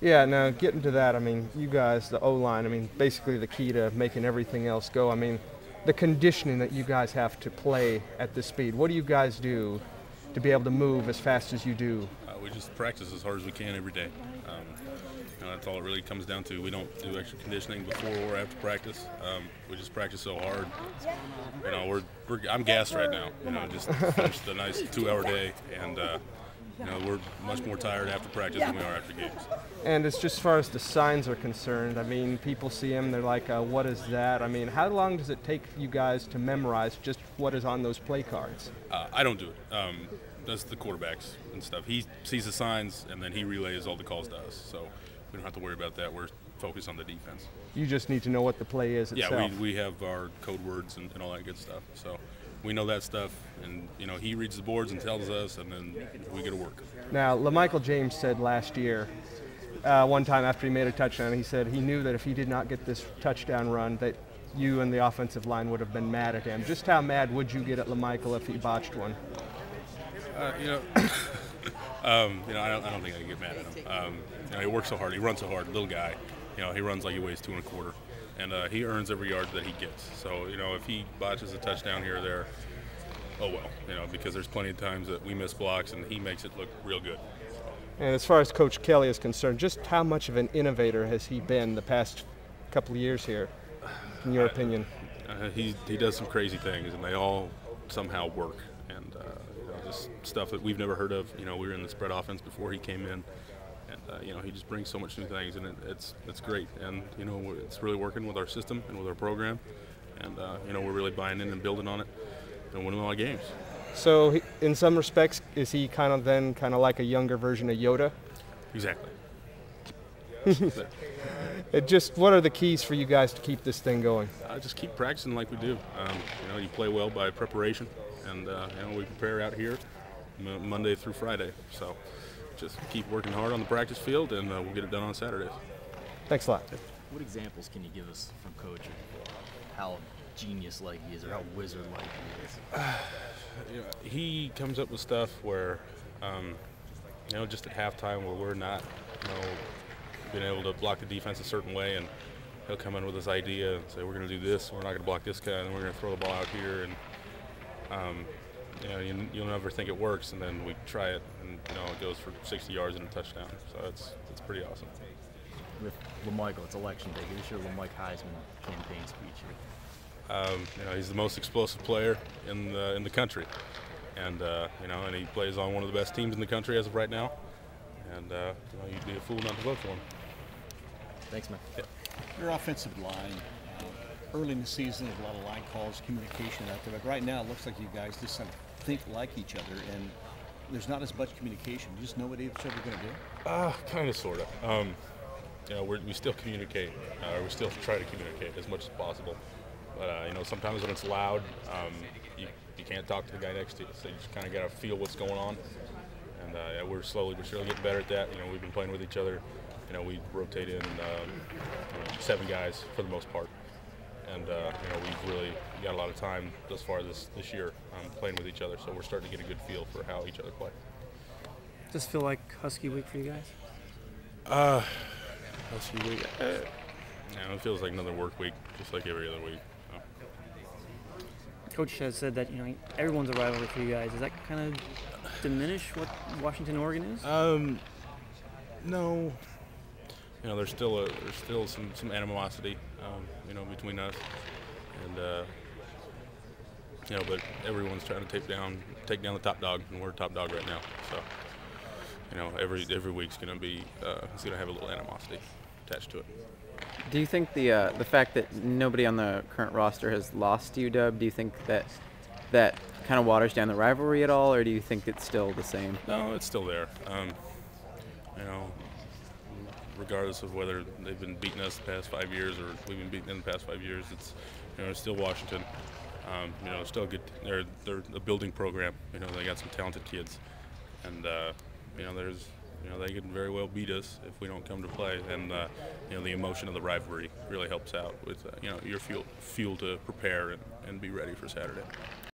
Yeah, now getting to that, I mean, you guys, the O-line, I mean, basically the key to making everything else go. I mean, the conditioning that you guys have to play at this speed. What do you guys do to be able to move as fast as you do? We just practice as hard as we can every day. That's all it really comes down to. We don't do extra conditioning before or after practice. We just practice so hard. I'm gassed right now. Just finished a nice 2-hour day, and we're much more tired after practice than we are after games. And it's just as far as the signs are concerned, I mean, people see them, they're like, what is that? I mean, how long does it take you guys to memorize just what is on those play cards? I don't do it. That's the quarterbacks and stuff. He sees the signs, and then he relays all the calls to us. So we don't have to worry about that. We're focused on the defense. You just need to know what the play is itself. Yeah, we have our code words and all that good stuff. So we know that stuff, and he reads the boards and tells us, and then we get to work. Now, LaMichael James said last year, one time after he made a touchdown, he said he knew that if he did not get this touchdown run, that you and the offensive line would have been mad at him. Just how mad would you get at LaMichael if he botched one? I don't think I can get mad at him. He works so hard. He runs so hard. Little guy. He runs like he weighs 2 1/4, and he earns every yard that he gets. So if he botches a touchdown here or there, oh well. Because there's plenty of times that we miss blocks and he makes it look real good. And as far as Coach Kelly is concerned, just how much of an innovator has he been the past couple of years here, in your opinion? He does some crazy things, and they all somehow work. And just stuff that we've never heard of. We were in the spread offense before he came in, and he just brings so much new things, and it's great. And it's really working with our system and with our program, and we're really buying in and building on it and winning a lot of games. So, in some respects, is he kind of like a younger version of Yoda? Exactly. What are the keys for you guys to keep this thing going? Just keep practicing like we do. You play well by preparation, and we prepare out here Monday through Friday. So just keep working hard on the practice field, and we'll get it done on Saturdays. Thanks a lot. What examples can you give us from Coach of how genius-like he is, or how wizard-like he is? He comes up with stuff where, just at halftime where we're not, being able to block the defense a certain way, and he'll come in with this idea and say, we're going to do this, we're not going to block this guy, and we're going to throw the ball out here, and you'll never think it works, and then we try it, and it goes for 60 yards and a touchdown. So it's pretty awesome. With LaMichael, it's election day. Give us your LaMike Heisman campaign speech here. He's the most explosive player in the country, and and he plays on one of the best teams in the country as of right now, and you'd be a fool not to vote for him. Thanks, man. Yeah. Your offensive line, early in the season, there's a lot of line calls, communication out there, but right now it looks like you guys just think like each other, and there's not as much communication. You just know what each other are going to do? Kind of, sort of. We still communicate, or we still try to communicate as much as possible. But sometimes when it's loud, you can't talk to the guy next to you, so you just kind of got to feel what's going on. And we're slowly but surely getting better at that. We've been playing with each other. We rotate in 7 guys for the most part, and we've really got a lot of time thus far this year playing with each other. So we're starting to get a good feel for how each other play. Does this feel like Husky week for you guys? Husky week. It feels like another work week, just like every other week. Coach has said that everyone's a rivalry for you guys. Does that kind of diminish what Washington and Oregon is? No. There's still some animosity, between us, and but everyone's trying to take down the top dog, and we're top dog right now. So, every week's gonna be it's gonna have a little animosity attached to it. Do you think the fact that nobody on the current roster has lost UW, do you think that kind of waters down the rivalry at all, or do you think it's still the same? No, it's still there. Regardless of whether they've been beating us the past 5 years or we've been beating them the past 5 years, it's still Washington. Still good. They're a building program. They got some talented kids, and they could very well beat us if we don't come to play. And the emotion of the rivalry really helps out with your fuel to prepare and be ready for Saturday.